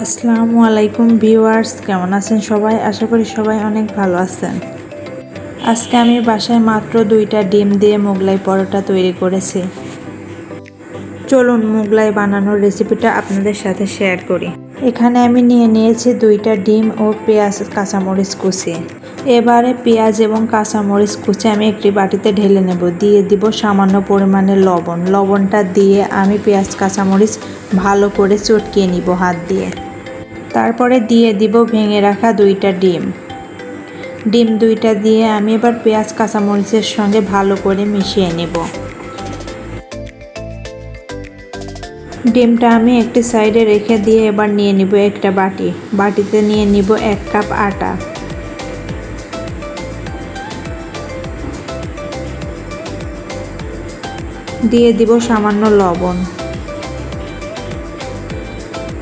আসসালামু আলাইকুম ভিউয়ার্স, কেমন আছেন সবাই? আশা করি সবাই অনেক ভালো আছেন। আজকে আমি বাসায় মাত্র 2টা ডিম দিয়ে মোগলাই পরোটা তৈরি করেছি। চলুন মোগলাই বানানোর রেসিপিটা আপনাদের সাথে শেয়ার করি। এখানে আমি নিয়ে নিয়েছি 2টা ডিম ও পেঁয়াজ কাঁচামরিচ কুচি। এবারে পেঁয়াজ এবং কাঁচামরিচ কুচি আমি একটি বাটিতে ঢেলে নেব। দিয়ে দিব সামান্য পরিমাণে লবণ। লবণটা দিয়ে আমি পেঁয়াজ কাঁচামরিচ ভালো করে চটকিয়ে নিব হাত দিয়ে। তারপরে দিয়ে দিব ভেঙে রাখা 2টা ডিম। ডিম 2টা দিয়ে আমি এবার পেঁয়াজ কাঁচামরিচের সঙ্গে ভালো করে মিশিয়ে নেব। ডিমটা আমি একটি সাইডে রেখে দিয়ে এবার নিয়ে নিব একটা বাটিতে নিয়ে নিব 1 কাপ আটা। দিয়ে দিব সামান্য লবণ।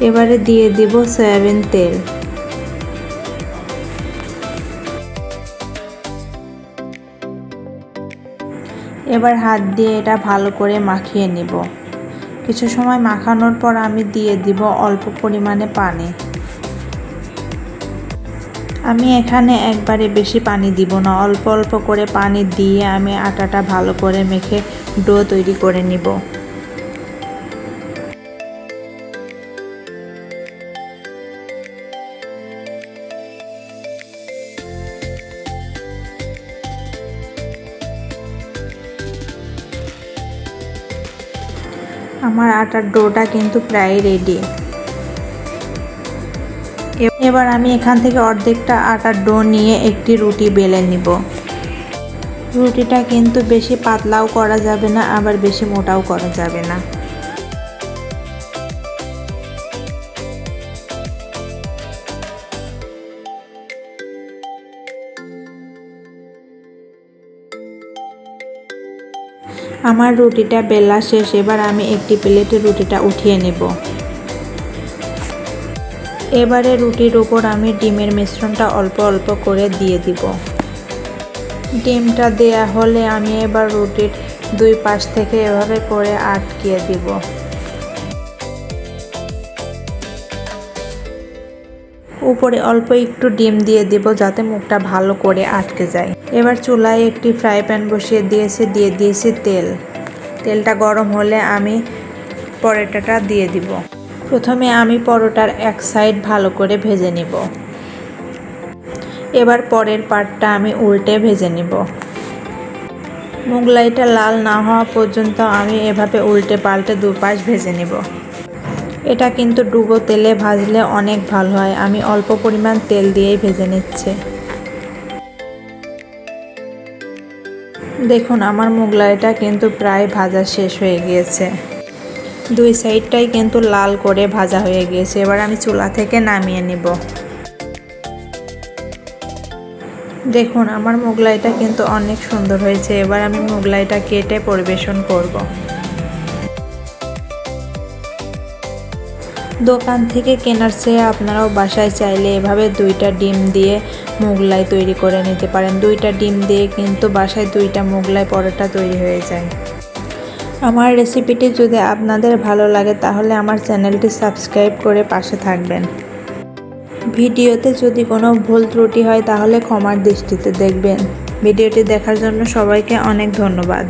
এবারে দিয়ে দিব সয়াবিন তেল। এবার হাত দিয়ে এটা ভালো করে মাখিয়ে নিব। কিছু সময় মাখানোর পর আমি দিয়ে দিব অল্প পরিমাণে পানি। আমি এখানে একবারে বেশি পানি দিব না, অল্প অল্প করে পানি দিয়ে আমি আটাটা ভালো করে মেখে ডো তৈরি করে নিব। আমার আটার ডোটা কিন্তু প্রায় রেডি। এবার আমি এখান থেকে অর্ধেকটা আটার ডো নিয়ে একটি রুটি বেলে নিব। রুটিটা কিন্তু বেশি পাতলাও করা যাবে না, আবার বেশি মোটাও করা যাবে না। আমার রুটিটা বেলা শেষ। এবার আমি একটি প্লেটে রুটিটা উঠিয়ে নেব। এবারে রুটির উপর আমি ডিমের মিশ্রণটা অল্প অল্প করে দিয়ে দিব। ডিমটা দেয়া হলে আমি এবার রুটির 2 পাশ থেকে এভাবে করে আটকিয়ে দিব। উপরে অল্প একটু ডিম দিয়ে দিব যাতে মুখটা ভালো করে আটকে যায়। এবার চুলায় একটি ফ্রাই প্যান বসিয়ে দিয়েছি তেল। তেলটা গরম হলে আমি পরোটাটা দিয়ে দিব। প্রথমে আমি পরোটার এক সাইড ভালো করে ভেজে নিব। এবার পরের পার্টটা আমি উল্টে ভেজে নিব। মোগলাইটা লাল না হওয়া পর্যন্ত আমি এভাবে উল্টে পাল্টে 2 পাশ ভেজে নিব। এটা কিন্তু ডুবো তেলে ভাজলে অনেক ভালো হয়। আমি অল্প পরিমাণ তেল দিয়েই ভেজে নিচ্ছি। দেখুন আমার মোগলাইটা কিন্তু প্রায় ভাজা শেষ হয়ে গিয়েছে। 2 সাইডটাই কিন্তু লাল করে ভাজা হয়ে গিয়েছে। এবার আমি চুলা থেকে নামিয়ে নিব। দেখুন আমার মোগলাইটা কিন্তু অনেক সুন্দর হয়েছে। এবার আমি মোগলাইটা কেটে পরিবেশন করব। দোকান থেকে কেনার চেয়ে আপনারাও বাসায় চাইলে এভাবে 2টা ডিম দিয়ে মোগলাই তৈরি করে নিতে পারেন। 2টা ডিম দিয়ে কিন্তু বাসায় 2টা মোগলাই পরোটা তৈরি হয়ে যায়। আমার রেসিপিটি যদি আপনাদের ভালো লাগে তাহলে আমার চ্যানেলটি সাবস্ক্রাইব করে পাশে থাকবেন। ভিডিওতে যদি কোনো ভুল ত্রুটি হয় তাহলে ক্ষমার দৃষ্টিতে দেখবেন। ভিডিওটি দেখার জন্য সবাইকে অনেক ধন্যবাদ।